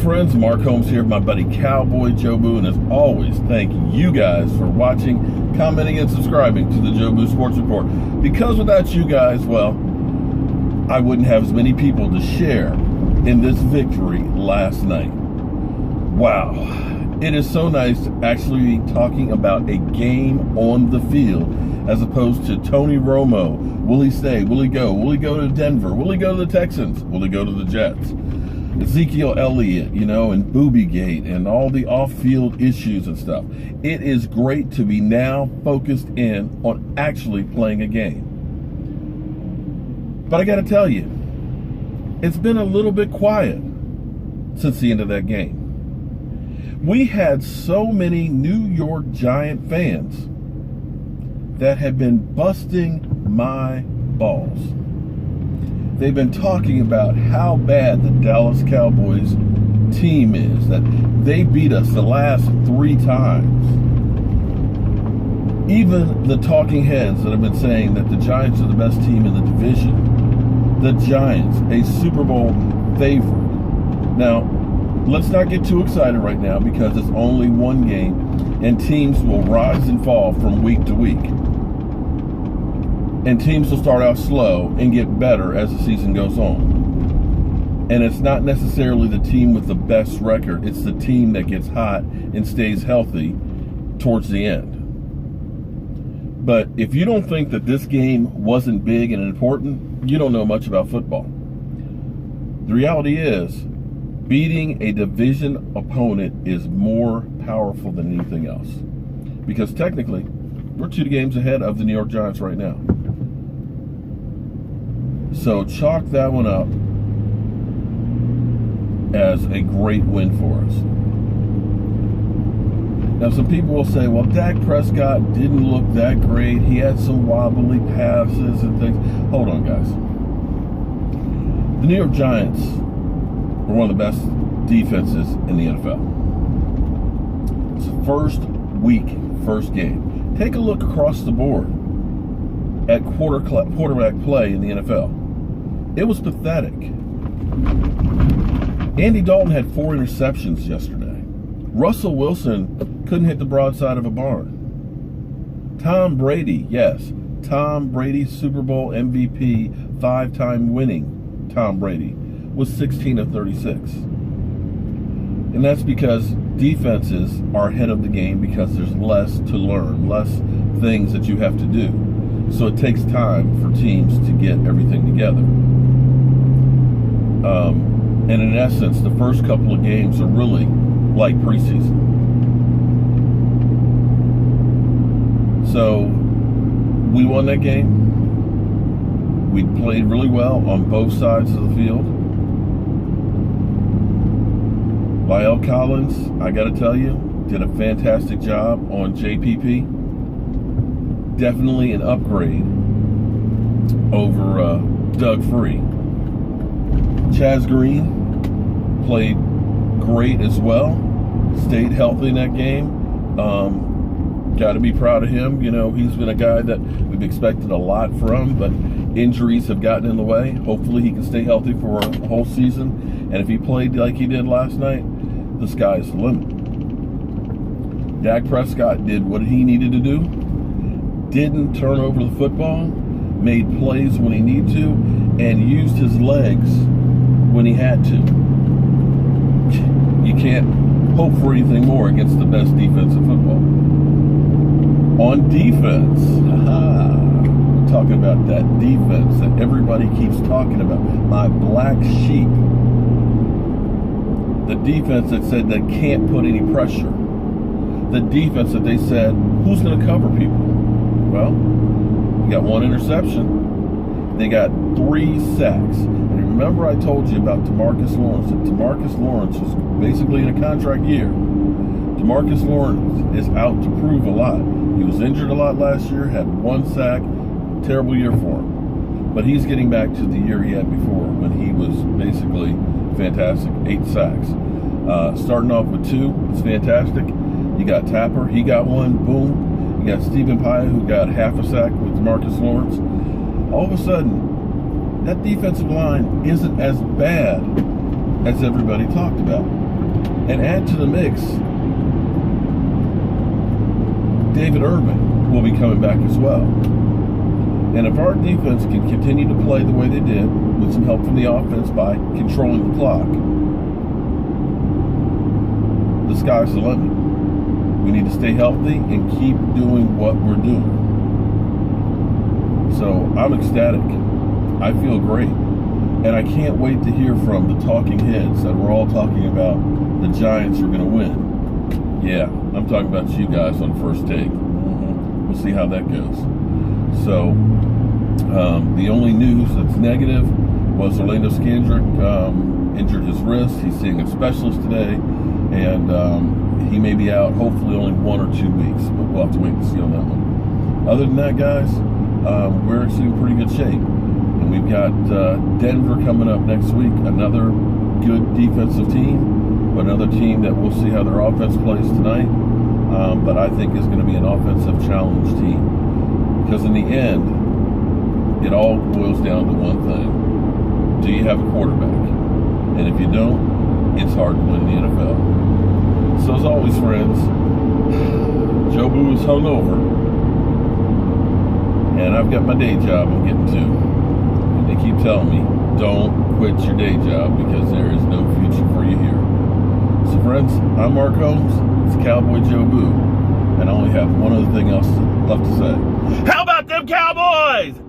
friends, Mark Holmes here, my buddy Cowboy Joe Boo, and as always, thank you guys for watching, commenting, and subscribing to the Joe Boo Sports Report. Because without you guys, well, I wouldn't have as many people to share in this victory last night. Wow, it is so nice to actually be talking about a game on the field as opposed to Tony Romo. Will he stay? Will he go? Will he go to Denver? Will he go to the Texans? Will he go to the Jets? Ezekiel Elliott, and Boobygate and all the off-field issues and stuff. It is great to be now focused in on actually playing a game. But I got to tell you, it's been a little bit quiet since the end of that game. We had so many New York Giant fans that have been busting my balls. They've been talking about how bad the Dallas Cowboys team is, that they beat us the last 3 times. Even the talking heads that have been saying that the Giants are the best team in the division. The Giants, a Super Bowl favorite. Now, let's not get too excited right now because it's only one game and teams will rise and fall from week to week. And teams will start out slow and get better as the season goes on. And it's not necessarily the team with the best record. It's the team that gets hot and stays healthy towards the end. But if you don't think that this game wasn't big and important, you don't know much about football. The reality is, beating a division opponent is more powerful than anything else. Because technically, we're 2 games ahead of the New York Giants right now. So chalk that one up as a great win for us. Now some people will say, well, Dak Prescott didn't look that great. He had some wobbly passes and things. Hold on, guys. The New York Giants are one of the best defenses in the NFL. It's the first game. Take a look across the board at quarterback play in the NFL. It was pathetic. Andy Dalton had 4 interceptions yesterday. Russell Wilson couldn't hit the broadside of a barn. Tom Brady, yes, Tom Brady, Super Bowl MVP, 5-time winning Tom Brady, was 16 of 36. And that's because defenses are ahead of the game because there's less to learn, less things that you have to do. So it takes time for teams to get everything together. And in essence, the first couple of games are really like preseason. So we won that game. We played really well on both sides of the field. La'el Collins, I got to tell you, did a fantastic job on JPP. Definitely an upgrade over Doug Free. Chaz Green played great as well. Stayed healthy in that game. Got to be proud of him. He's been a guy that we've expected a lot from, but injuries have gotten in the way. Hopefully he can stay healthy for a whole season. And if he played like he did last night, the sky's the limit. Dak Prescott did what he needed to do. Didn't turn over the football, made plays when he needed to, and used his legs when he had to. You can't hope for anything more against the best defense in football. On defense, we're talking about that defense that everybody keeps talking about. My black sheep. The defense that said they can't put any pressure. The defense that they said, who's going to cover people? Well, you got 1 interception. They got 3 sacks. And remember I told you about Demarcus Lawrence. That Demarcus Lawrence was basically in a contract year. Demarcus Lawrence is out to prove a lot. He was injured a lot last year, had 1 sack. Terrible year for him. But he's getting back to the year he had before when he was basically fantastic. 8 sacks. Starting off with 2 is fantastic. You got Tapper. He got 1. Boom. You got Stephen Pye, who got half a sack with Demarcus Lawrence. All of a sudden, that defensive line isn't as bad as everybody talked about. And add to the mix, David Irvin will be coming back as well. And if our defense can continue to play the way they did, with some help from the offense by controlling the clock, the sky's the limit. We need to stay healthy and keep doing what we're doing. So I'm ecstatic. I feel great. And I can't wait to hear from the talking heads that we're all talking about the Giants are going to win. Yeah, I'm talking about you guys on First Take. We'll see how that goes. So, the only news that's negative was Orlando Scandrick injured his wrist. He's seeing a specialist today, and he may be out hopefully only 1 or 2 weeks, but we'll have to wait and see on that one. Other than that, guys, we're actually in pretty good shape. And we've got Denver coming up next week, another good defensive team, but another team that we'll see how their offense plays tonight, but I think is going to be an offensive challenge team. Because in the end, it all boils down to one thing. Do you have a quarterback? And if you don't, it's hard to win the NFL. So as always, friends, Joe Boo is hungover, and I've got my day job I'm getting to. And they keep telling me, don't quit your day job because there is no future for you here. So friends, I'm Mark Holmes, it's Cowboy Joe Boo, and I only have one other thing else left to say. How about them Cowboys?